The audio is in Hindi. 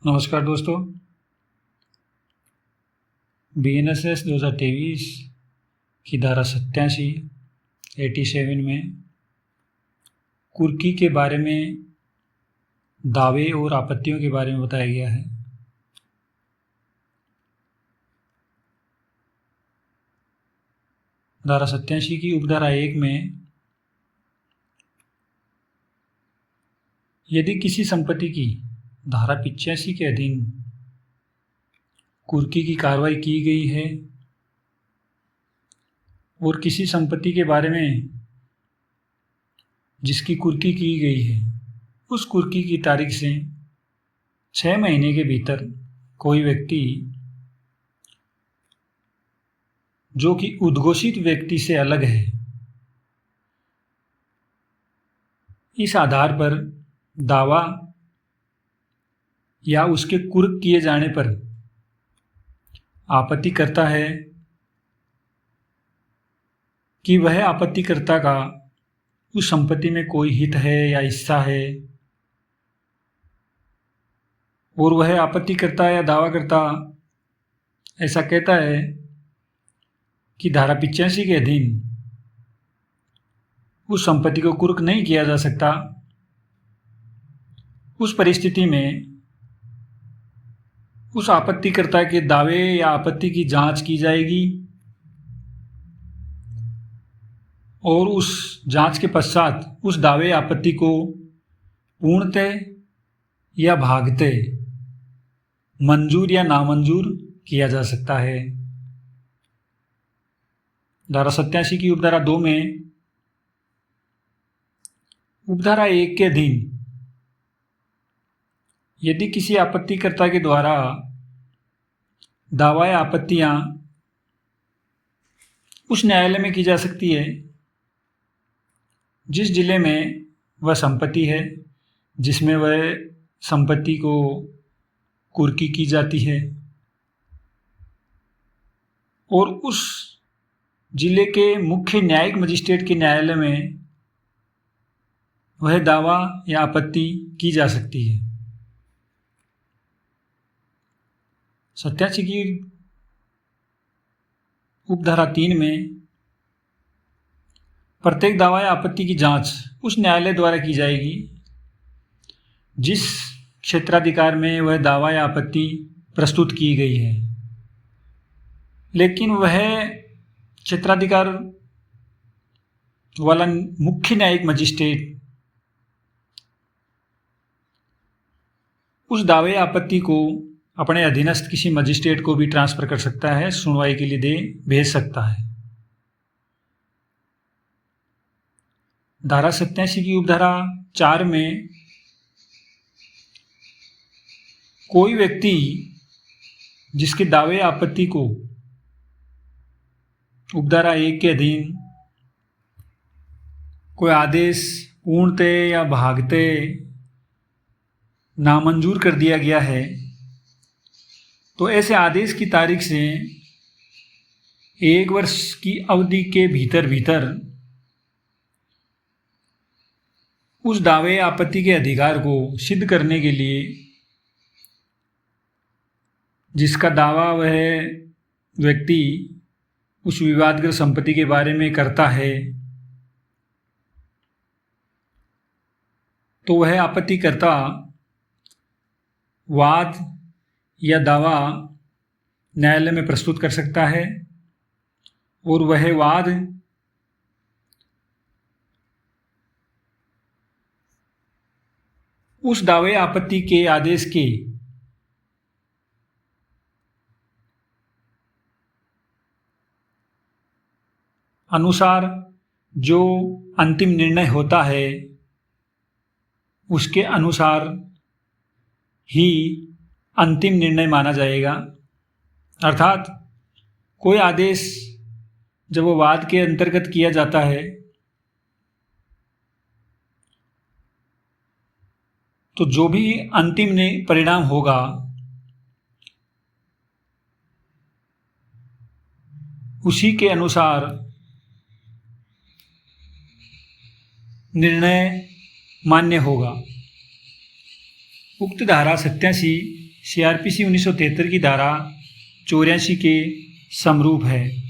नमस्कार दोस्तों। BNSS 2023 की धारा 87 में कुर्की के बारे में दावे और आपत्तियों के बारे में बताया गया है। धारा 87 की उपधारा 1 में यदि किसी संपत्ति की धारा 85 के अधीन कुर्की की कार्रवाई की गई है और किसी संपत्ति के बारे में जिसकी कुर्की की गई है उस कुर्की की तारीख से 6 महीने के भीतर कोई व्यक्ति जो कि उद्घोषित व्यक्ति से अलग है, इस आधार पर दावा या उसके कुर्क किए जाने पर आपत्ति करता है कि वह आपत्तिकर्ता का उस संपत्ति में कोई हित है या हिस्सा है, और वह आपत्तिकर्ता या दावाकर्ता ऐसा कहता है कि धारा 85 के अधीन उस संपत्ति को कुर्क नहीं किया जा सकता। उस परिस्थिति में उस आपत्तिकर्ता के दावे या आपत्ति की जांच की जाएगी और उस जांच के पश्चात उस दावे या आपत्ति को पूर्णतः या भागतः मंजूर या नामंजूर किया जा सकता है। धारा 87 की उपधारा 2 में उपधारा 1 के अधीन यदि किसी आपत्तिकर्ता के द्वारा दावा या आपत्तियां उस न्यायालय में की जा सकती है जिस जिले में वह संपत्ति है, जिसमें वह संपत्ति को कुर्की की जाती है, और उस जिले के मुख्य न्यायिक मजिस्ट्रेट के न्यायालय में वह दावा या आपत्ति की जा सकती है। 87 की उपधारा 3 में प्रत्येक दावा या आपत्ति की जांच उस न्यायालय द्वारा की जाएगी जिस क्षेत्राधिकार में वह दावा या आपत्ति प्रस्तुत की गई है, लेकिन वह क्षेत्राधिकार वाला मुख्य न्यायिक मजिस्ट्रेट उस दावे या आपत्ति को अपने अधीनस्थ किसी मजिस्ट्रेट को भी ट्रांसफ़र कर सकता है, सुनवाई के लिए भेज सकता है। धारा 87 की उपधारा 4 में कोई व्यक्ति जिसके दावे या आपत्ति को उपधारा 1 के अधीन कोई आदेश पूर्णतः या भागतः नामंजूर कर दिया गया है, तो ऐसे आदेश की तारीख से 1 वर्ष की अवधि के भीतर उस दावे या आपत्ति के अधिकार को सिद्ध करने के लिए जिसका दावा वह व्यक्ति उस विवादग्रस्त संपत्ति के बारे में करता है, तो वह आपत्तिकर्ता वाद या दावा न्यायालय में प्रस्तुत कर सकता है, और वह वाद उस दावे आपत्ति के आदेश के अनुसार जो अंतिम निर्णय होता है उसके अनुसार ही अंतिम निर्णय माना जाएगा। अर्थात कोई आदेश जब वो वाद के अंतर्गत किया जाता है तो जो भी अंतिम परिणाम होगा उसी के अनुसार निर्णय मान्य होगा। उक्त धारा 87 सीआरपीसी 1973 की धारा 84 के समरूप है।